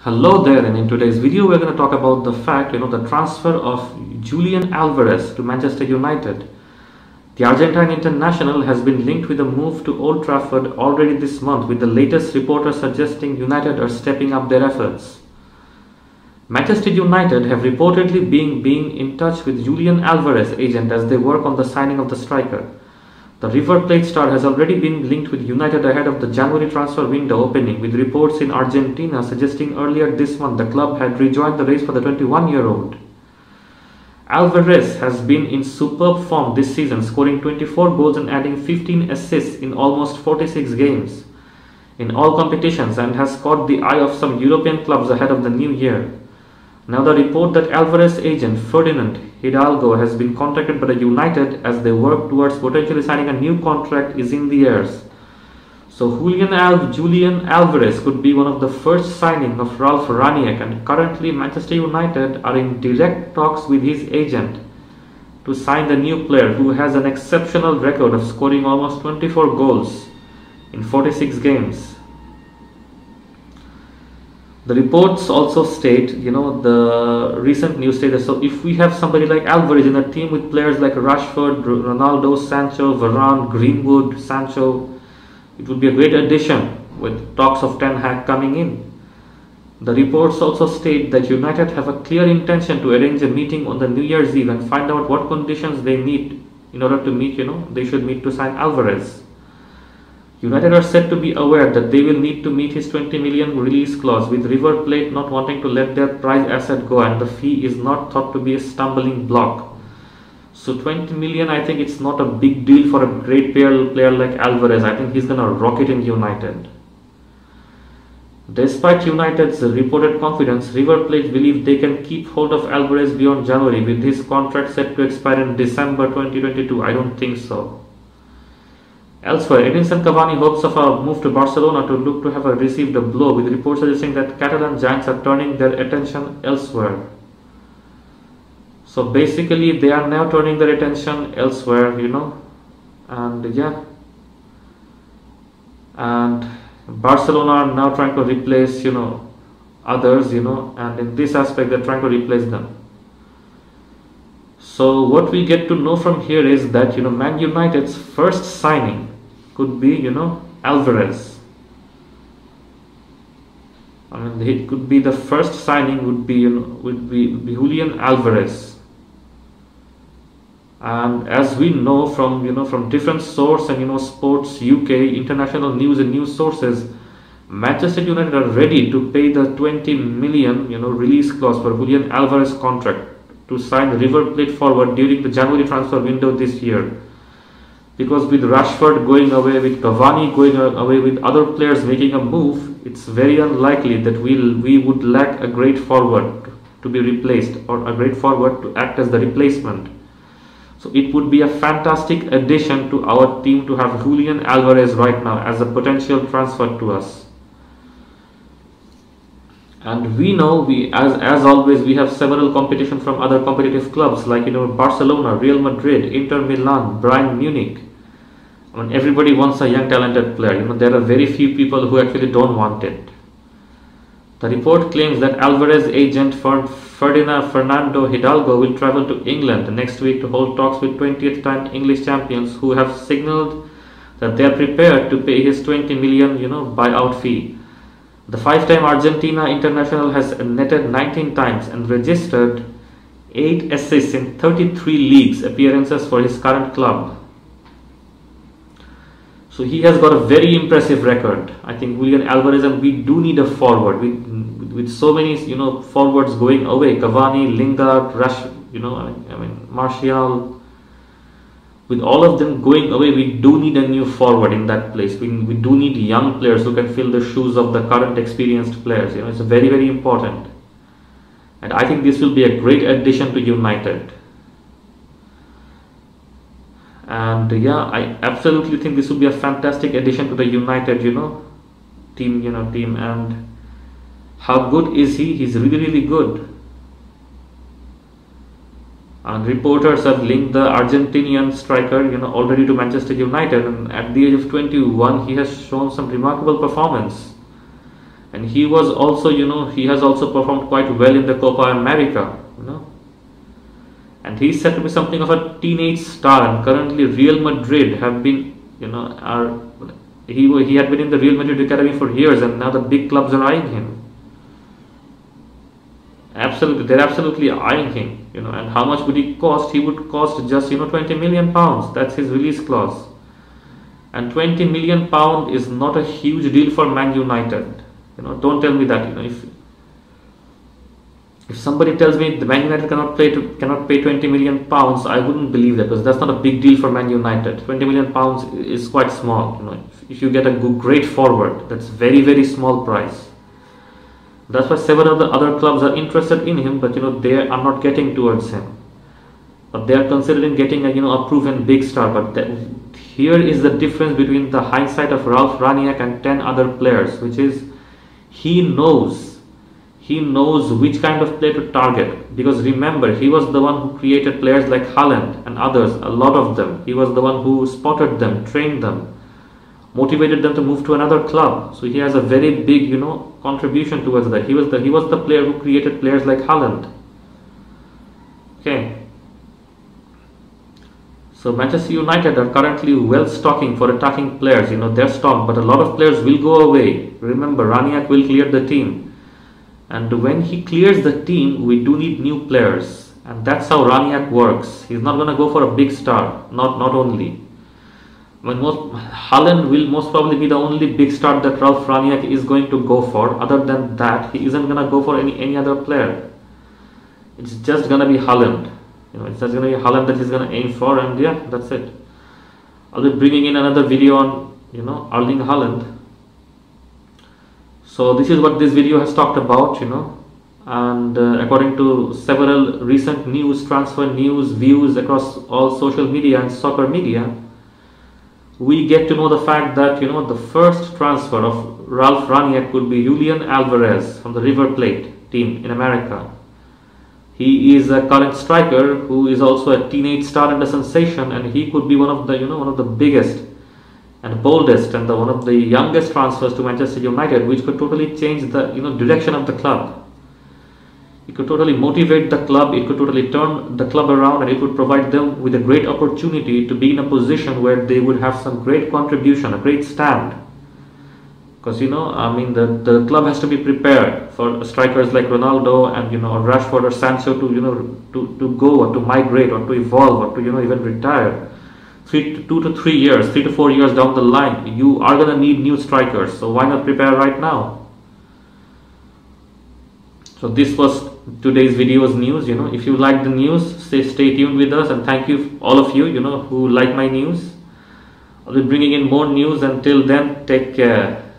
Hello there, and in today's video we're going to talk about the fact, the transfer of Julian Alvarez to Manchester United. The Argentine international has been linked with a move to Old Trafford already this month, with the latest reporter suggesting United are stepping up their efforts. Manchester United have reportedly been in touch with Julian Alvarez agent as they work on the signing of the striker. The River Plate star has already been linked with United ahead of the January transfer window opening, with reports in Argentina suggesting earlier this month the club had rejoined the race for the 21-year-old. Alvarez has been in superb form this season, scoring 24 goals and adding 15 assists in almost 46 games in all competitions, and has caught the eye of some European clubs ahead of the new year. Now the report that Alvarez agent Ferdinand Hidalgo has been contacted by the United as they work towards potentially signing a new contract is in the airs. So Julian Alvarez could be one of the first signing of Ralf Rangnick, and currently Manchester United are in direct talks with his agent to sign the new player, who has an exceptional record of scoring almost 24 goals in 46 games. The reports also state, the recent news stated, so if we have somebody like Alvarez in a team with players like Rashford, Ronaldo, Sancho, Varane, Greenwood, Sancho, it would be a great addition, with talks of Ten Hag coming in. The reports also state that United have a clear intention to arrange a meeting on the New Year's Eve and find out what conditions they need in order to meet, they should meet to sign Alvarez. United are said to be aware that they will need to meet his 20 million release clause, with River Plate not wanting to let their prize asset go, and the fee is not thought to be a stumbling block. So 20 million, I think it's not a big deal for a great player like Alvarez. I think he's going to rock it in United. Despite United's reported confidence, River Plate believe they can keep hold of Alvarez beyond January, with his contract set to expire in December 2022. I don't think so. Elsewhere, Edinson Cavani hopes of a move to Barcelona to look to have received a blow, with reports suggesting that Catalan giants are turning their attention elsewhere. So basically they are now turning their attention elsewhere, and yeah. And Barcelona are now trying to replace, others, and in this aspect they're trying to replace them. So what we get to know from here is that, Man United's first signing could be, Alvarez. I mean, it could be the first signing would be Julian Alvarez. And as we know from different sources and Sports UK, international news and news sources, Manchester United are ready to pay the 20 million release clause for Julian Alvarez contract to sign River Plate forward during the January transfer window this year. Because with Rashford going away, with Cavani going away, with other players making a move, it's very unlikely that we would lack a great forward to be replaced, or a great forward to act as the replacement. So it would be a fantastic addition to our team to have Julian Alvarez right now as a potential transfer to us. And we know, as always, we have several competition from other competitive clubs like Barcelona, Real Madrid, Inter Milan, Bayern Munich. I mean, everybody wants a young talented player. There are very few people who actually don't want it. The report claims that Alvarez agent Fernando Hidalgo will travel to England next week to hold talks with 20th time English champions, who have signaled that they are prepared to pay his 20 million buyout fee. The five-time Argentina international has netted 19 times and registered 8 assists in 33 leagues appearances for his current club. So he has got a very impressive record. I think Julian Alvarez, and we do need a forward with so many forwards going away. Cavani, Lingard, Martial. With all of them going away, we do need a new forward in that place. We do need young players who can fill the shoes of the current experienced players. It's very, very important. And I think this will be a great addition to United. And yeah, I absolutely think this will be a fantastic addition to the United, team. And how good is he? He's really, really good. And reporters have linked the Argentinian striker, already to Manchester United, and at the age of 21, he has shown some remarkable performance. and he was also, he has also performed quite well in the Copa America, and he's said to be something of a teenage star. And currently Real Madrid have been, he had been in the Real Madrid academy for years, and now the big clubs are eyeing him. Absolutely, they're absolutely eyeing him, and how much would he cost? He would cost just, 20 million pounds. That's his release clause. And 20 million pound is not a huge deal for Man United. Don't tell me that, if somebody tells me the Man United cannot pay 20 million pounds, I wouldn't believe that, because that's not a big deal for Man United. 20 million pounds is quite small. If you get a great forward, that's very, very small price. That's why several of the other clubs are interested in him, but they are not getting towards him. But they are considering getting a proven big star. But here is the difference between the hindsight of Ralf Rangnick and 10 other players, which is he knows which kind of player to target. Because remember, he was the one who created players like Haaland and others, a lot of them. He was the one who spotted them, trained them, motivated them to move to another club. So he has a very big, contribution towards that. He was the player who created players like Haaland. Okay. So Manchester United are currently well stocking for attacking players. They're stocked, but a lot of players will go away. Remember, Rangnick will clear the team, and when he clears the team, we do need new players, and that's how Rangnick works. He's not gonna go for a big star. Not only. Haaland will most probably be the only big star that Ralf Rangnick is going to go for. Other than that, he isn't going to go for any other player. It's just going to be Haaland. It's just going to be Haaland that he's going to aim for, and yeah, that's it. I'll be bringing in another video on, Erling Haaland. So this is what this video has talked about, and according to several recent news, transfer news, views across all social media and soccer media, we get to know the fact that the first transfer of Ralf Rangnick could be Julian Alvarez from the River Plate team in America. He is a current striker who is also a teenage star and a sensation, and he could be one of the biggest and boldest and one of the youngest transfers to Manchester United, which could totally change the direction of the club. It could totally motivate the club, it could totally turn the club around, and it would provide them with a great opportunity to be in a position where they would have some great contribution, a great stand. Because the club has to be prepared for strikers like Ronaldo and or Rashford or Sancho to go or to migrate or to evolve or to even retire. 2 to 3 years, 3 to 4 years down the line, you are gonna need new strikers. So why not prepare right now? So this was today's video's news. If you like the news, stay tuned with us, and thank you all of you who like my news. I'll be bringing in more news. Until then, take care.